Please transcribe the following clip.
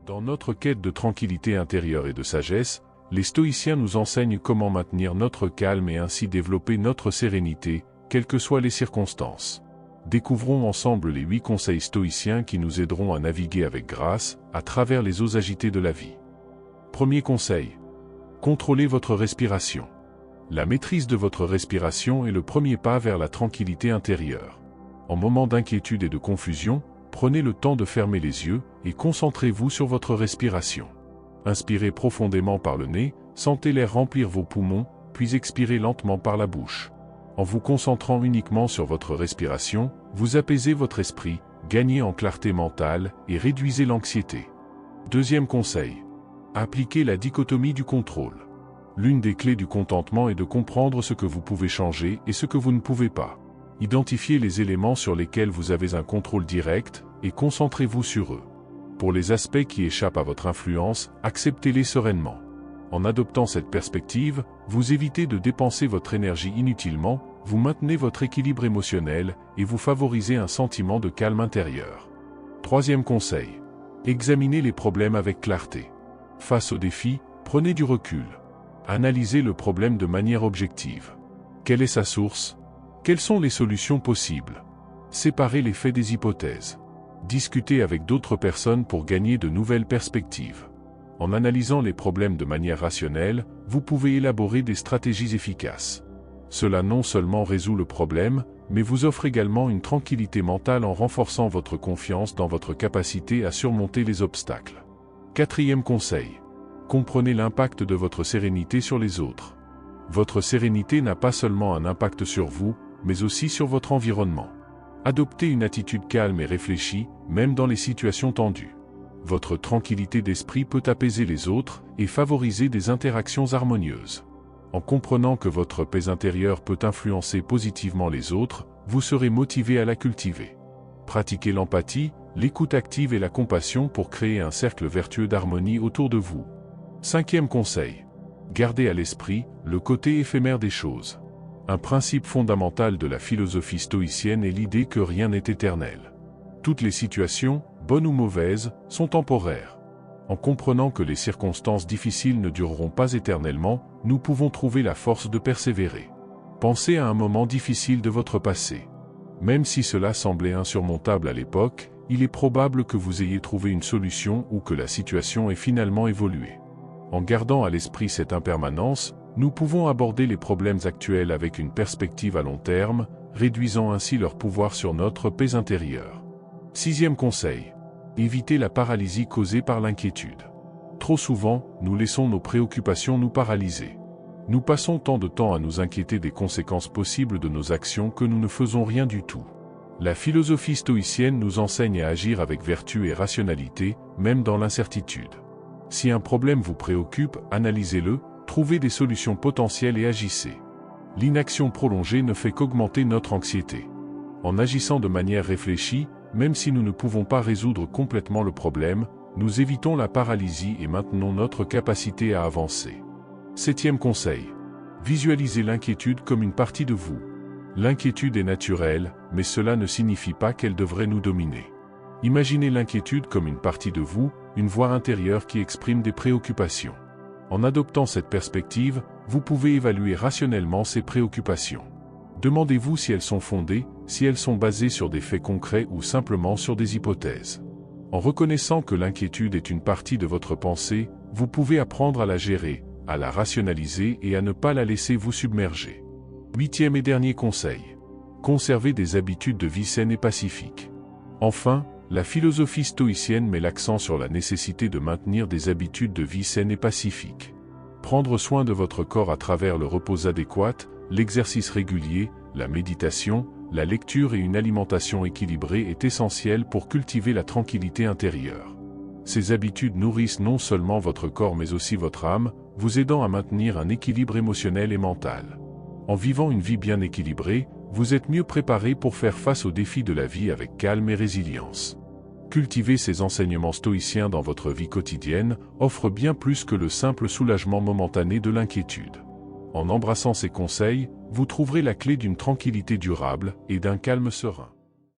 Dans notre quête de tranquillité intérieure et de sagesse, les stoïciens nous enseignent comment maintenir notre calme et ainsi développer notre sérénité, quelles que soient les circonstances. Découvrons ensemble les 8 conseils stoïciens qui nous aideront à naviguer avec grâce, à travers les eaux agitées de la vie. Premier conseil. Contrôlez votre respiration. La maîtrise de votre respiration est le premier pas vers la tranquillité intérieure. En moment d'inquiétude et de confusion, prenez le temps de fermer les yeux et concentrez-vous sur votre respiration. Inspirez profondément par le nez, sentez l'air remplir vos poumons, puis expirez lentement par la bouche. En vous concentrant uniquement sur votre respiration, vous apaisez votre esprit, gagnez en clarté mentale et réduisez l'anxiété. Deuxième conseil. Appliquez la dichotomie du contrôle. L'une des clés du contentement est de comprendre ce que vous pouvez changer et ce que vous ne pouvez pas. Identifiez les éléments sur lesquels vous avez un contrôle direct et concentrez-vous sur eux. Pour les aspects qui échappent à votre influence, acceptez-les sereinement. En adoptant cette perspective, vous évitez de dépenser votre énergie inutilement, vous maintenez votre équilibre émotionnel et vous favorisez un sentiment de calme intérieur. Troisième conseil. Examinez les problèmes avec clarté. Face aux défis, prenez du recul. Analysez le problème de manière objective. Quelle est sa source? Quelles sont les solutions possibles? Séparez les faits des hypothèses. Discutez avec d'autres personnes pour gagner de nouvelles perspectives. En analysant les problèmes de manière rationnelle, vous pouvez élaborer des stratégies efficaces. Cela non seulement résout le problème, mais vous offre également une tranquillité mentale en renforçant votre confiance dans votre capacité à surmonter les obstacles. Quatrième conseil. Comprenez l'impact de votre sérénité sur les autres. Votre sérénité n'a pas seulement un impact sur vous, mais aussi sur votre environnement. Adoptez une attitude calme et réfléchie, même dans les situations tendues. Votre tranquillité d'esprit peut apaiser les autres et favoriser des interactions harmonieuses. En comprenant que votre paix intérieure peut influencer positivement les autres, vous serez motivé à la cultiver. Pratiquez l'empathie, l'écoute active et la compassion pour créer un cercle vertueux d'harmonie autour de vous. Cinquième conseil. Gardez à l'esprit le côté éphémère des choses. Un principe fondamental de la philosophie stoïcienne est l'idée que rien n'est éternel. Toutes les situations, bonnes ou mauvaises, sont temporaires. En comprenant que les circonstances difficiles ne dureront pas éternellement, nous pouvons trouver la force de persévérer. Pensez à un moment difficile de votre passé. Même si cela semblait insurmontable à l'époque, il est probable que vous ayez trouvé une solution ou que la situation ait finalement évolué. En gardant à l'esprit cette impermanence, nous pouvons aborder les problèmes actuels avec une perspective à long terme, réduisant ainsi leur pouvoir sur notre paix intérieure. Sixième conseil. Évitez la paralysie causée par l'inquiétude. Trop souvent, nous laissons nos préoccupations nous paralyser. Nous passons tant de temps à nous inquiéter des conséquences possibles de nos actions que nous ne faisons rien du tout. La philosophie stoïcienne nous enseigne à agir avec vertu et rationalité, même dans l'incertitude. Si un problème vous préoccupe, analysez-le, trouvez des solutions potentielles et agissez. L'inaction prolongée ne fait qu'augmenter notre anxiété. En agissant de manière réfléchie, même si nous ne pouvons pas résoudre complètement le problème, nous évitons la paralysie et maintenons notre capacité à avancer. Septième conseil. Visualisez l'inquiétude comme une partie de vous. L'inquiétude est naturelle, mais cela ne signifie pas qu'elle devrait nous dominer. Imaginez l'inquiétude comme une partie de vous, une voix intérieure qui exprime des préoccupations. En adoptant cette perspective, vous pouvez évaluer rationnellement ces préoccupations. Demandez-vous si elles sont fondées, si elles sont basées sur des faits concrets ou simplement sur des hypothèses. En reconnaissant que l'inquiétude est une partie de votre pensée, vous pouvez apprendre à la gérer, à la rationaliser et à ne pas la laisser vous submerger. Huitième et dernier conseil. Conservez des habitudes de vie saines et pacifiques. Enfin, la philosophie stoïcienne met l'accent sur la nécessité de maintenir des habitudes de vie saines et pacifiques. Prendre soin de votre corps à travers le repos adéquat, l'exercice régulier, la méditation, la lecture et une alimentation équilibrée est essentiel pour cultiver la tranquillité intérieure. Ces habitudes nourrissent non seulement votre corps mais aussi votre âme, vous aidant à maintenir un équilibre émotionnel et mental. En vivant une vie bien équilibrée, vous êtes mieux préparé pour faire face aux défis de la vie avec calme et résilience. Cultiver ces enseignements stoïciens dans votre vie quotidienne offre bien plus que le simple soulagement momentané de l'inquiétude. En embrassant ces conseils, vous trouverez la clé d'une tranquillité durable et d'un calme serein.